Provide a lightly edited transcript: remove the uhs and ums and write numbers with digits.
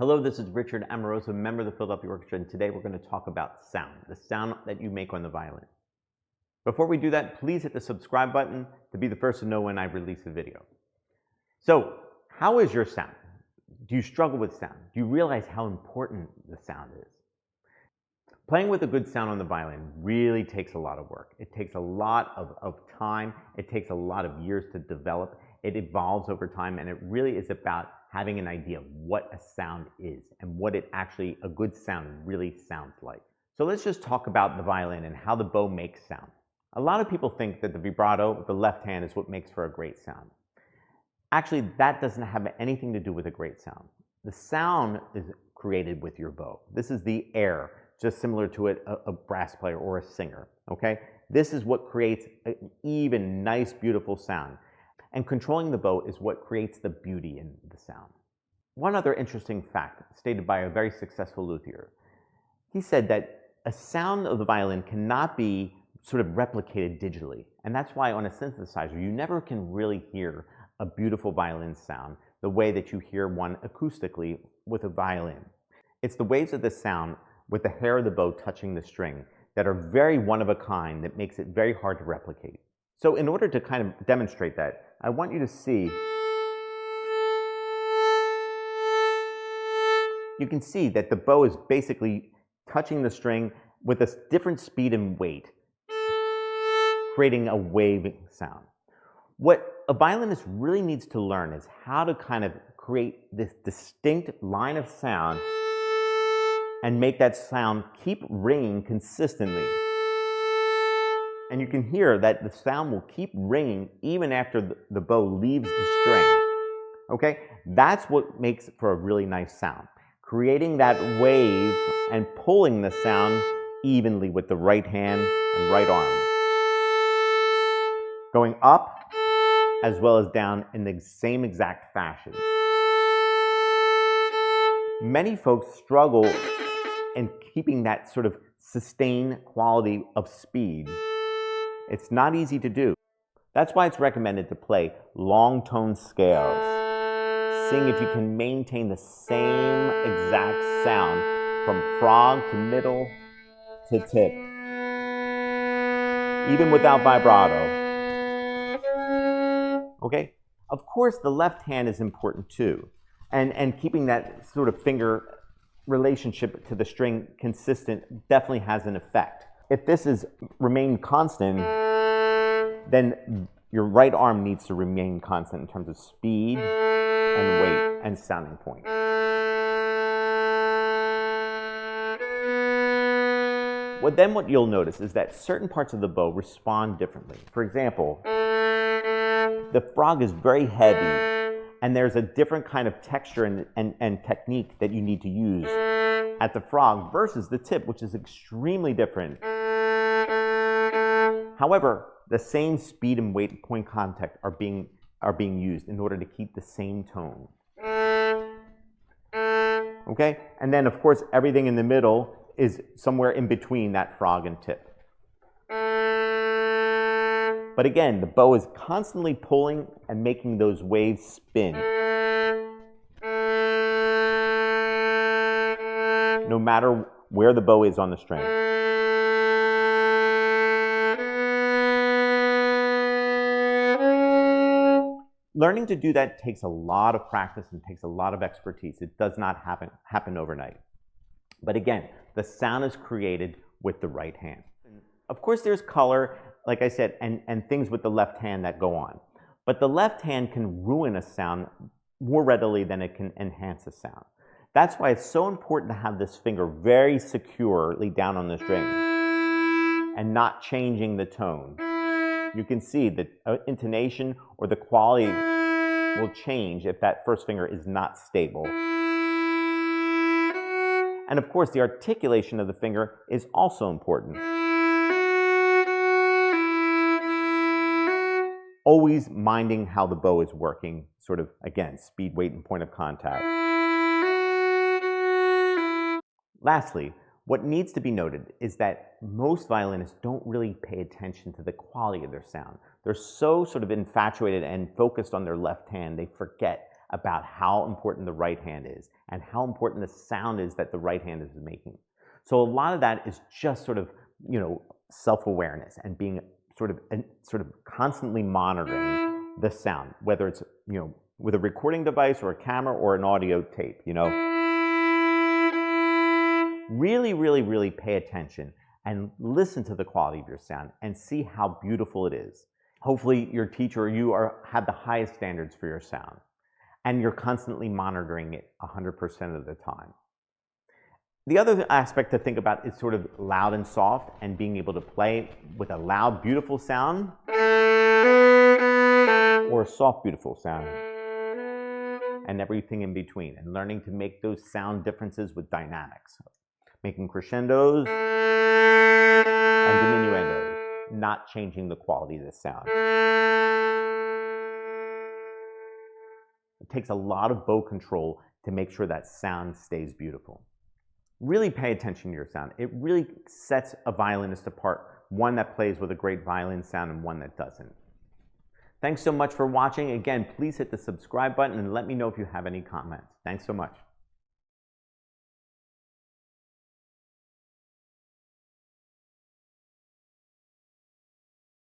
Hello, this is Richard Amoroso, member of the Philadelphia Orchestra, and today we're going to talk about sound, the sound that you make on the violin. Before we do that, please hit the subscribe button to be the first to know when I release a video. So, how is your sound? Do you struggle with sound? Do you realize how important the sound is? Playing with a good sound on the violin really takes a lot of work. It takes a lot of time. It takes a lot of years to develop. It evolves over time, and it really is about having an idea of what a sound is and what a good sound really sounds like. So let's just talk about the violin and how the bow makes sound. A lot of people think that the vibrato, the left hand, is what makes for a great sound. Actually, that doesn't have anything to do with a great sound. The sound is created with your bow. This is the air, just similar to a brass player or a singer, okay? This is what creates an even, nice, beautiful sound. And controlling the bow is what creates the beauty in the sound. One other interesting fact stated by a very successful luthier. He said that a sound of the violin cannot be sort of replicated digitally. And that's why on a synthesizer, you never can really hear a beautiful violin sound the way that you hear one acoustically with a violin. It's the waves of the sound with the hair of the bow touching the string that are very one of a kind that makes it very hard to replicate. So in order to kind of demonstrate that, I want you to see, you can see that the bow is basically touching the string with a different speed and weight, creating a waving sound. What a violinist really needs to learn is how to kind of create this distinct line of sound and make that sound keep ringing consistently. And you can hear that the sound will keep ringing even after the bow leaves the string. Okay? That's what makes for a really nice sound. Creating that wave and pulling the sound evenly with the right hand and right arm. Going up as well as down in the same exact fashion. Many folks struggle in keeping that sort of sustained quality of speed. It's not easy to do. That's why it's recommended to play long tone scales, seeing if you can maintain the same exact sound from frog to middle to tip, even without vibrato. Okay? Of course, the left hand is important too, and keeping that sort of finger relationship to the string consistent definitely has an effect. If this is remain constant, then your right arm needs to remain constant in terms of speed and weight and sounding point. What you'll notice is that certain parts of the bow respond differently. For example, the frog is very heavy, and there's a different kind of texture and technique that you need to use at the frog versus the tip, which is extremely different. However, the same speed and weight point contact are being used in order to keep the same tone. Okay? And then, of course, everything in the middle is somewhere in between that frog and tip. But again, the bow is constantly pulling and making those waves spin. No matter where the bow is on the string. Learning to do that takes a lot of practice and takes a lot of expertise. It does not happen overnight. But again, the sound is created with the right hand. Of course, there's color, like I said, and things with the left hand that go on. But the left hand can ruin a sound more readily than it can enhance a sound. That's why it's so important to have this finger very securely down on the string and not changing the tone. You can see the intonation or the quality will change if that first finger is not stable. And of course, the articulation of the finger is also important. Always minding how the bow is working, sort of, again, speed, weight, and point of contact. Lastly, what needs to be noted is that most violinists don't really pay attention to the quality of their sound. They're so sort of infatuated and focused on their left hand, they forget about how important the right hand is and how important the sound is that the right hand is making. So a lot of that is just sort of, self-awareness and being sort of constantly monitoring the sound, whether it's, with a recording device or a camera or an audio tape, Really, really, really pay attention and listen to the quality of your sound and see how beautiful it is. Hopefully your teacher or you have the highest standards for your sound and you're constantly monitoring it 100% of the time. The other aspect to think about is sort of loud and soft and being able to play with a loud, beautiful sound or a soft, beautiful sound and everything in between, and learning to make those sound differences with dynamics, making crescendos and diminuendos, not changing the quality of the sound. It takes a lot of bow control to make sure that sound stays beautiful. Really pay attention to your sound. It really sets a violinist apart, one that plays with a great violin sound and one that doesn't. Thanks so much for watching. Again, please hit the subscribe button and let me know if you have any comments. Thanks so much.